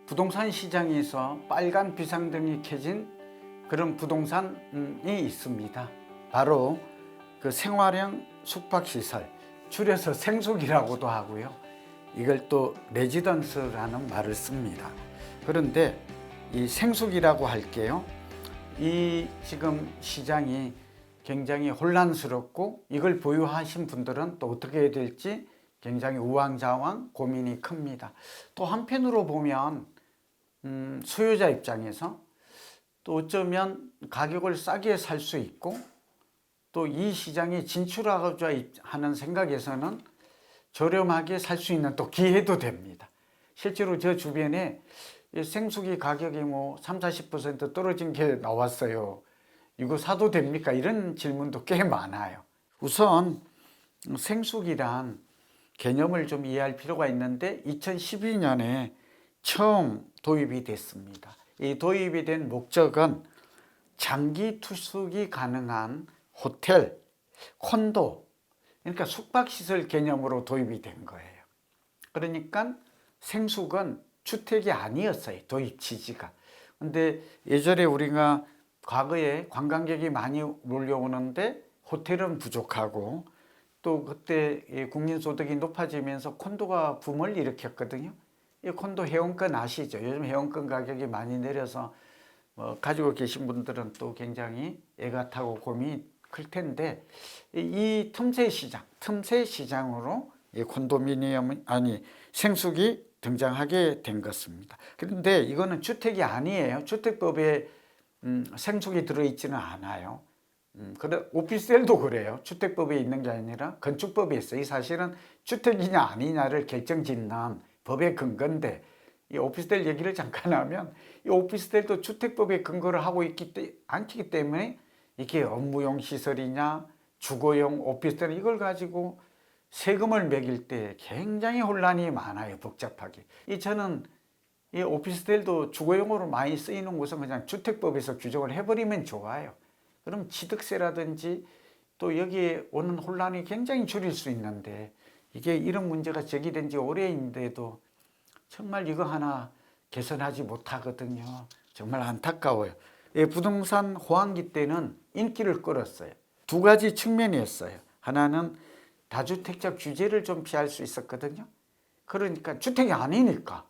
부동산 시장에서 빨간 비상등이 켜진 그런 부동산이 있습니다. 바로 그 생활형 숙박시설, 줄여서 생숙이라고도 하고요. 이걸 또 레지던스라는 말을 씁니다. 그런데 이 생숙이라고 할게요. 이 지금 시장이 굉장히 혼란스럽고 이걸 보유하신 분들은 또 어떻게 해야 될지 굉장히 우왕좌왕 고민이 큽니다. 또 한편으로 보면 수요자 입장에서 또 어쩌면 가격을 싸게 살 수 있고 또 이 시장에 진출하고자 하는 생각에서는 저렴하게 살 수 있는 또 기회도 됩니다. 실제로 저 주변에 생수기 가격이 뭐 30~40% 떨어진 게 나왔어요. 이거 사도 됩니까? 이런 질문도 꽤 많아요. 우선 생수기란 개념을 좀 이해할 필요가 있는데 2012년에 처음 도입이 됐습니다. 이 도입이 된 목적은 장기 투숙이 가능한 호텔, 콘도, 그러니까 숙박시설 개념으로 도입이 된 거예요. 그러니까 생숙은 주택이 아니었어요. 도입 취지가. 근데 예전에 우리가 과거에 관광객이 많이 몰려오는데 호텔은 부족하고 또 그때 국민소득이 높아지면서 콘도가 붐을 일으켰거든요. 이 콘도 회원권 아시죠? 요즘 회원권 가격이 많이 내려서 가지고 계신 분들은 또 굉장히 애가 타고 고민이 클 텐데 이 틈새 시장으로 콘도미니엄 생숙이 등장하게 된 것입니다. 그런데 이거는 주택이 아니에요. 주택법에 생숙이 들어있지는 않아요. 그래 오피스텔도 그래요. 주택법에 있는 게 아니라 건축법에 있어요. 이 사실은 주택이냐 아니냐를 결정짓는 법의 근거인데 이 오피스텔 얘기를 잠깐 하면 이 오피스텔도 주택법에 근거를 하고 않기 때문에 이게 업무용 시설이냐 주거용 오피스텔 이걸 가지고 세금을 매길 때 굉장히 혼란이 많아요. 복잡하게. 저는 이 오피스텔도 주거용으로 많이 쓰이는 곳은 그냥 주택법에서 규정을 해버리면 좋아요. 그럼 취득세라든지 또 여기에 오는 혼란이 굉장히 줄일 수 있는데 이게 이런 문제가 제기된 지 오래인데도 정말 이거 하나 개선하지 못하거든요. 정말 안타까워요. 부동산 호황기 때는 인기를 끌었어요. 두 가지 측면이 있어요. 하나는 다주택자 규제를 좀 피할 수 있었거든요. 그러니까 주택이 아니니까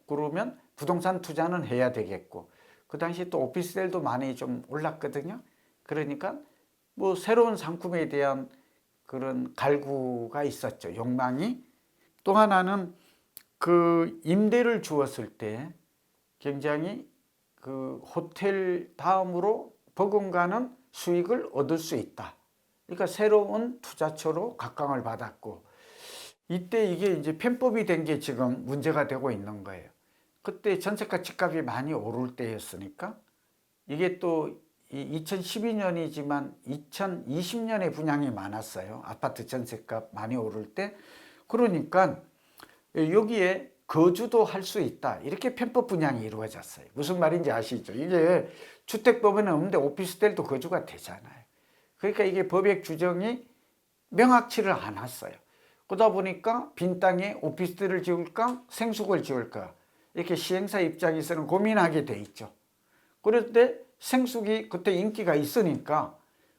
그러면 부동산 투자는 해야 되겠고 그 당시 또 오피스텔도 많이 좀 올랐거든요. 그러니까 뭐 새로운 상품에 대한 그런 갈구가 있었죠. 욕망이. 또 하나는 그 임대를 주었을 때 굉장히 그 호텔 다음으로 버금가는 수익을 얻을 수 있다. 그러니까 새로운 투자처로 각광을 받았고 이때 이게 이제 편법이 된 게 지금 문제가 되고 있는 거예요. 그때 전세가 집값이 많이 오를 때였으니까 이게 또 2012년이지만 2020년에 분양이 많았어요. 아파트 전세값 많이 오를 때. 그러니까 여기에 거주도 할 수 있다. 이렇게 편법 분양이 이루어졌어요. 무슨 말인지 아시죠? 이게 주택법에는 없는데 오피스텔도 거주가 되잖아요. 그러니까 이게 법의 규정이 명확치를 않았어요. 그러다 보니까 빈 땅에 오피스텔을 지을까 생숙을 지을까 이렇게 시행사 입장에서는 고민하게 돼 있죠. 그런데 생숙이 그때 인기가 있으니까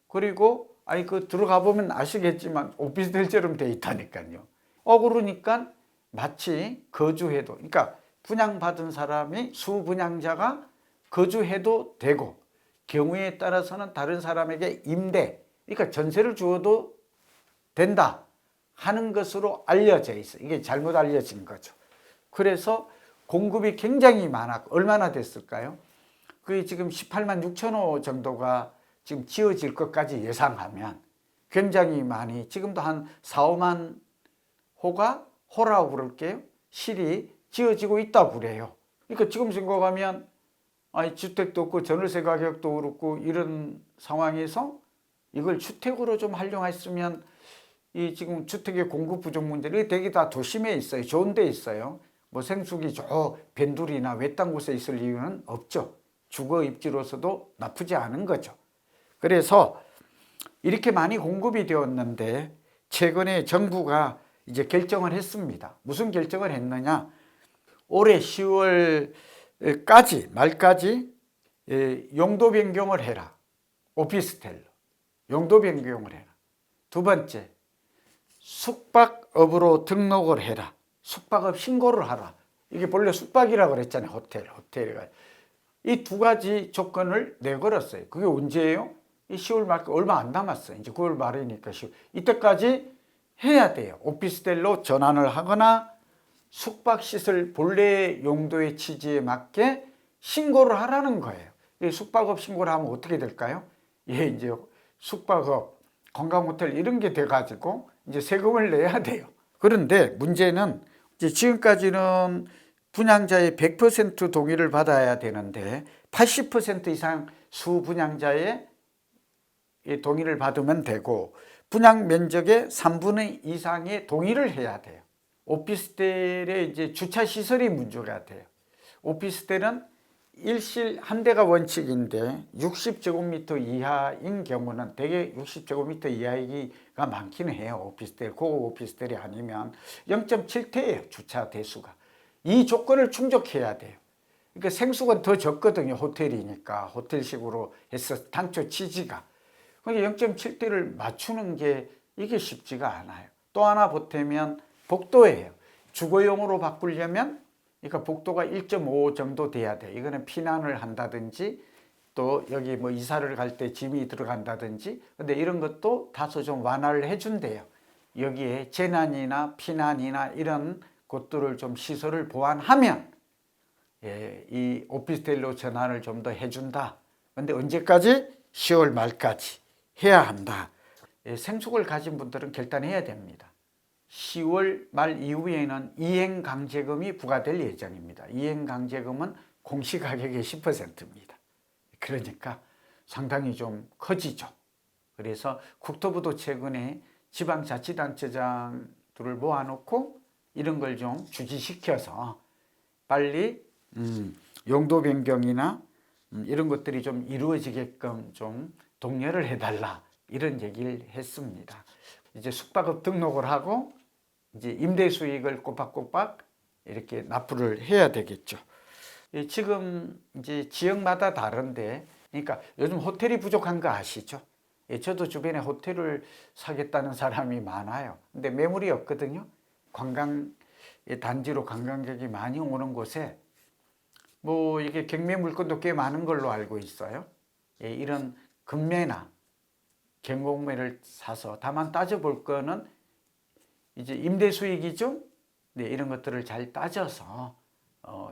그리고 그 들어가 보면 아시겠지만 오피스텔처럼 돼 있다니까요. 그러니까 마치 거주해도 그러니까 분양받은 사람이 수분양자가 거주해도 되고 경우에 따라서는 다른 사람에게 임대 그러니까 전세를 주어도 된다 하는 것으로 알려져 있어요. 이게 잘못 알려진 거죠. 그래서 공급이 굉장히 많았고 얼마나 됐을까요? 그게 지금 18만 6천 호 정도가 지금 지어질 것까지 예상하면 굉장히 많이 지금도 한 4, 5만 호라고 그럴게요. 실이 지어지고 있다고 그래요. 그러니까 지금 생각하면 주택도 없고 전월세 가격도 그렇고 이런 상황에서 이걸 주택으로 좀 활용했으면 이 지금 주택의 공급 부족 문제를 되게 다 도심에 있어요. 좋은 데 있어요. 뭐 생숙이 저 변두리나 외딴 곳에 있을 이유는 없죠. 주거 입지로서도 나쁘지 않은 거죠. 그래서 이렇게 많이 공급이 되었는데 최근에 정부가 이제 결정을 했습니다. 무슨 결정을 했느냐? 올해 10월까지 말까지 용도 변경을 해라. 오피스텔로 용도 변경을 해라. 두 번째, 숙박업으로 등록을 해라. 숙박업 신고를 하라. 이게 본래 숙박이라고 그랬잖아요. 호텔가. 이 두 가지 조건을 내걸었어요. 그게 언제예요? 이 10월 말 얼마 안 남았어요. 이제 9월 말이니까 이때까지 해야 돼요. 오피스텔로 전환을 하거나 숙박시설 본래 용도의 취지에 맞게 신고를 하라는 거예요. 이 숙박업 신고를 하면 어떻게 될까요? 이제 숙박업, 관광호텔 이런 게 돼가지고 이제 세금을 내야 돼요. 그런데 문제는 이제 지금까지는 분양자의 100% 동의를 받아야 되는데 80% 이상 수분양자의 동의를 받으면 되고 분양 면적의 3분의 2 이상의 동의를 해야 돼요. 오피스텔의 이제 주차 시설이 문제가 돼요. 오피스텔은 일실 한 대가 원칙인데 60제곱미터 이하인 경우는 대개 60제곱미터 이하이기가 많기는 해요. 오피스텔, 고급 오피스텔이 아니면 0.7대예요. 주차 대수가. 이 조건을 충족해야 돼요. 그러니까 생수가 더 적거든요. 호텔이니까. 호텔식으로 해서 당초 취지가. 그러니까 0.7대를 맞추는 게 이게 쉽지가 않아요. 또 하나 보태면 복도예요. 주거용으로 바꾸려면 그러니까 복도가 1.5 정도 돼야 돼. 이거는 피난을 한다든지 또 여기 뭐 이사를 갈 때 짐이 들어간다든지 근데 이런 것도 다소 좀 완화를 해준대요. 여기에 재난이나 피난이나 이런 것들을 좀 시설을 보완하면 이 오피스텔로 전환을 좀 더 해준다. 근데 언제까지? 10월 말까지 해야 한다. 생숙을 가진 분들은 결단해야 됩니다. 10월 말 이후에는 이행강제금이 부과될 예정입니다. 이행강제금은 공시가격의 10%입니다. 그러니까 상당히 좀 커지죠. 그래서 국토부도 최근에 지방자치단체장들을 모아놓고 이런 걸 좀 주지시켜서 빨리 용도 변경이나 이런 것들이 좀 이루어지게끔 좀 독려를 해달라 이런 얘기를 했습니다. 이제 숙박업 등록을 하고 이제 임대 수익을 꼬박꼬박 이렇게 납부를 해야 되겠죠. 지금 이제 지역마다 다른데, 그러니까 요즘 호텔이 부족한 거 아시죠? 저도 주변에 호텔을 사겠다는 사람이 많아요. 근데 매물이 없거든요. 관광 단지로 관광객이 많이 오는 곳에 뭐 이게 경매 물건도 꽤 많은 걸로 알고 있어요. 이런 금매나 경공매를 사서 다만 따져볼 거는 이제 임대 수익이죠. 네, 이런 것들을 잘 따져서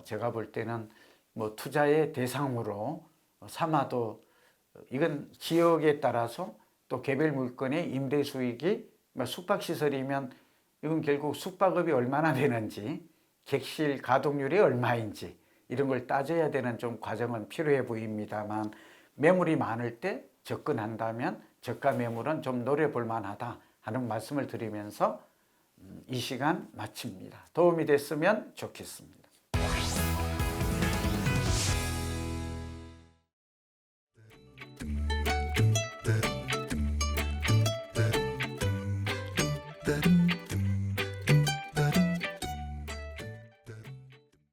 제가 볼 때는 뭐 투자의 대상으로 삼아도 이건 지역에 따라서 또 개별 물건의 임대 수익이 숙박시설이면 이건 결국 숙박업이 얼마나 되는지 객실 가동률이 얼마인지 이런 걸 따져야 되는 좀 과정은 필요해 보입니다만 매물이 많을 때 접근한다면 저가 매물은 좀 노려볼 만하다 하는 말씀을 드리면서 이 시간 마칩니다. 도움이 됐으면 좋겠습니다.